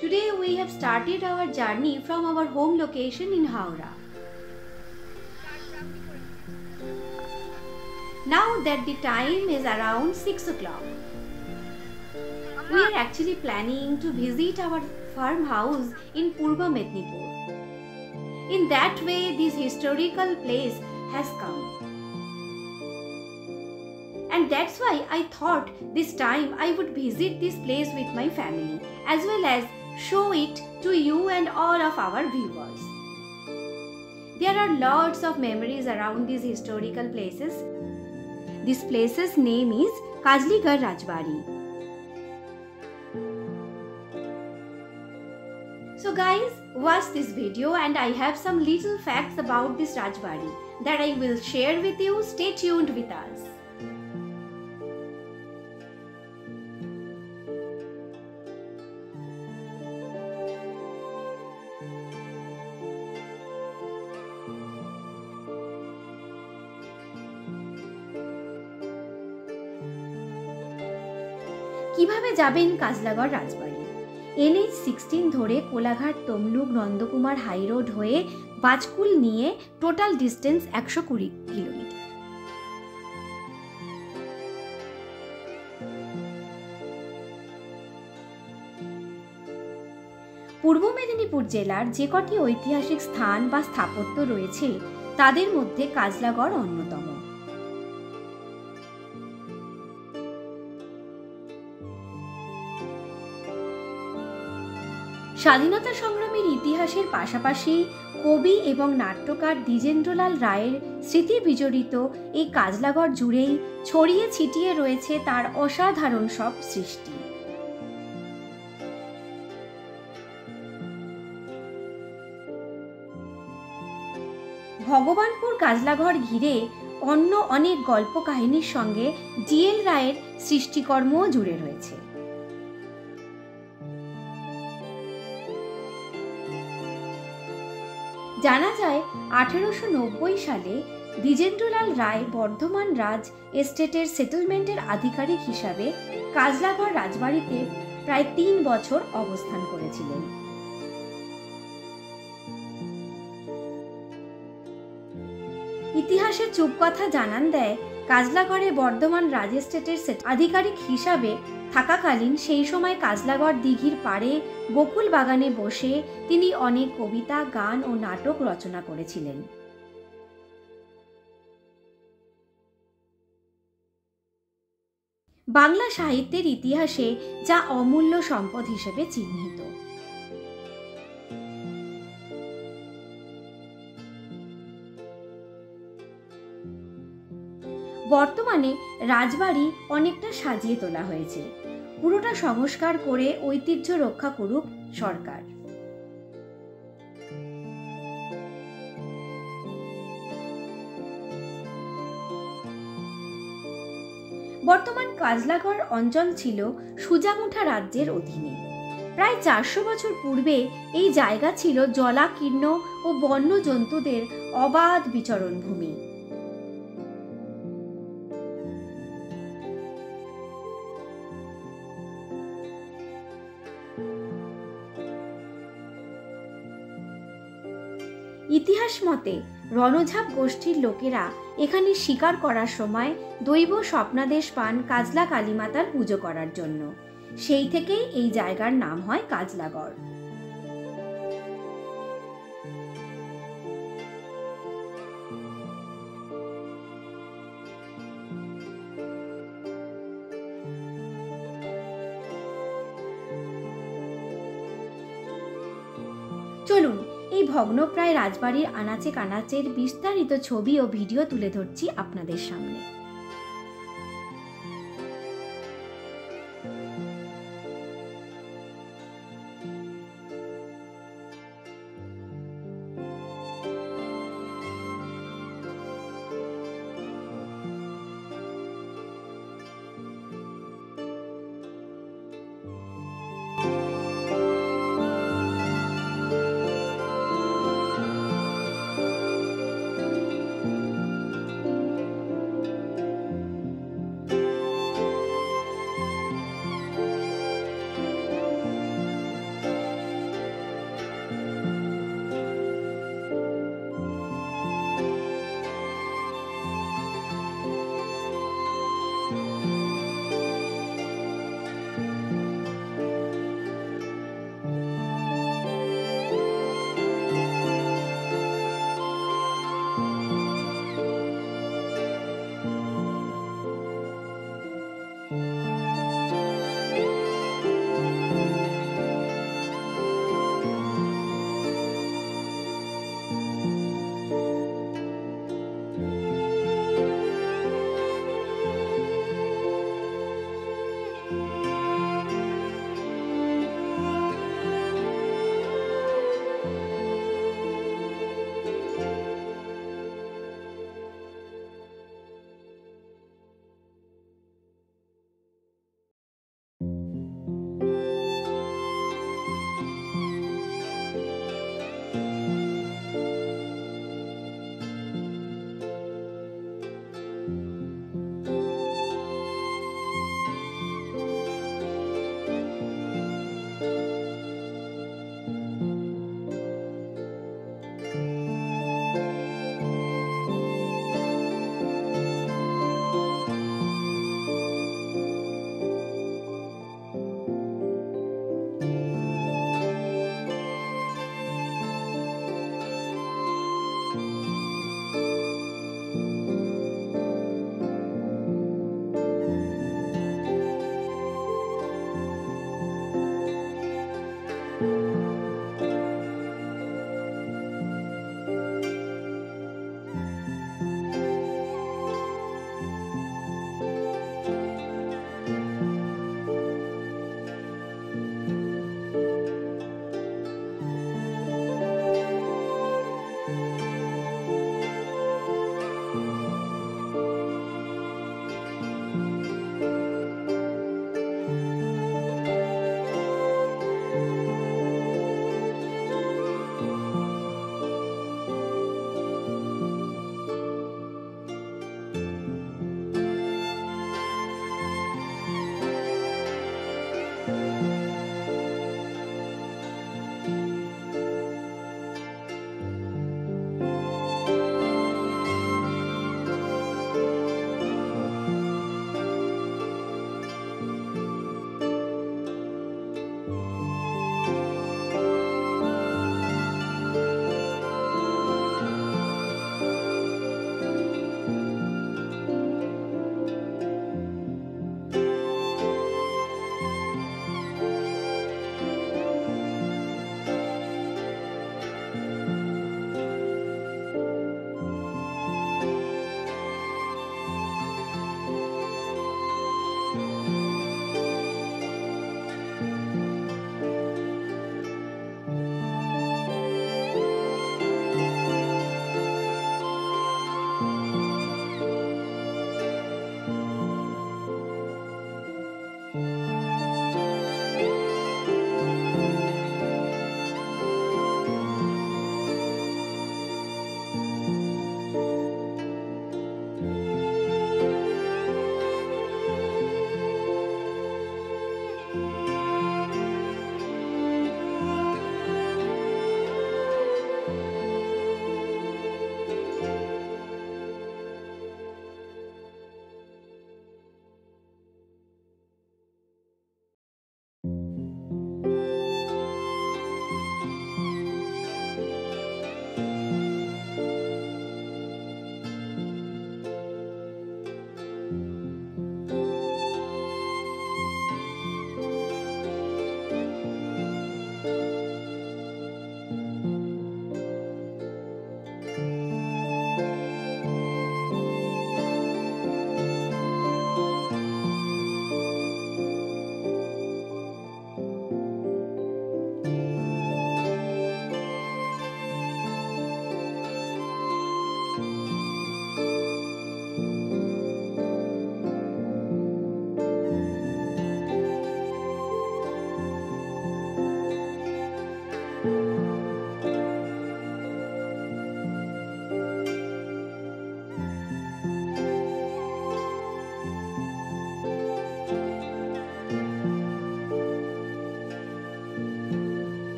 Today we have started our journey from our home location in Howrah. Now that the time is around 6 o'clock, we are actually planning to visit our farmhouse in Purba Mednipur. In that way, this historical place has come. And that's why I thought this time I would visit this place with my family as well as show it to you and all of our viewers. There are lots of memories around these historical places. This place's name is Kajligarh Rajbari. So guys, watch this video and I have some little facts about this Rajbari that I will share with you. Stay tuned with us. কিভাবে যাবেন কাজলাগড় রাজবাড়ি? NH 16 ধরে Kolaghat Tamluk Nandakumar high road হয়ে বাজকুল নিয়ে total distance 120 kilometre. পূর্ব মেদিনীপুর জেলার যে কটি ঐতিহাসিক স্থান বা স্থাপত্য রয়েছে তাদের মধ্যে কাজলাগড় অন্যতম। স্বাধীনতা সংগ্রামের ইতিহাসের পাশাপাশি কবি এবং নাট্যকার দ্বিজেন্দ্রলাল রায়ের স্মৃতি বিজড়িত এই কাজলাগড় জুড়েই ছড়িয়ে ছিটিয়ে রয়েছে তার অসাধারণ সব সৃষ্টি। ভগবানপুর কাজলাগড় ঘিরে অন্য অনেক গল্প কাহিনীর সঙ্গে DL রায়ের সৃষ্টিকর্মও জুড়ে রয়েছে। জানা যায় 1890 সালে দ্বিজেন্দ্রলাল রায় বর্ধমান রাজ এস্টেটের সেটেলমেন্টের আধিকারিক হিসাবে কাজলাগড় রাজবাড়িতে প্রায় 3 বছর অবস্থান করেছিলেন। ইতিহাসের চুপকথা জানান দেয় কাজলাগড়ে বর্ধমান রাজ এস্টেটের আধিকারিক হিসাবে থাকাকালীন সেই সময় কাজলাগড় দিঘির পাড়ে বকুল বাগানে বসে তিনি অনেক কবিতা, গান ও নাটক রচনা করেছিলেন। বাংলা সাহিত্যের ইতিহাসে যা অমূল্য সম্পদ হিসেবে চিহ্নিত। বর্তমানে রাজবাড়ি অনেকটা সাজিয়ে তোলা হয়েছে। পুরোটা সংস্কার করে ঐতিহ্য রক্ষা করুক সরকার। বর্তমান কাজলাগড় অঞ্চল ছিল সুজামুঠা রাজ্যের অধীনে। প্রায় 400 বছর পূর্বে এই জায়গা ছিল জলাকীর্ণ ও বন্য জন্তুদের অবাধ বিচরণ ভূমি। ইতিহাস মতে রণঝাপ গোষ্ঠীর লোকেরা এখানে শিকার করার সময় দৈব স্বপ্নাদেশ পান কাজলা কালীমাতার পুজো করার জন্য। সেই থেকেই এই জায়গার নাম হয় কাজলাগড়। চলুন এই ভগ্নপ্রায় রাজবাড়ির আনাচে কানাচের বিস্তারিত ছবি ও ভিডিও তুলে ধরছি আপনাদের সামনে।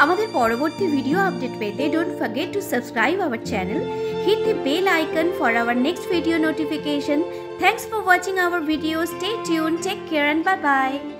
আমাদের পরবর্তী ভিডিও আপডেট পেতে don't forget to subscribe our channel. Hit the bell icon for our next video notification. Thanks for watching our video. Stay tuned. Take care and bye bye.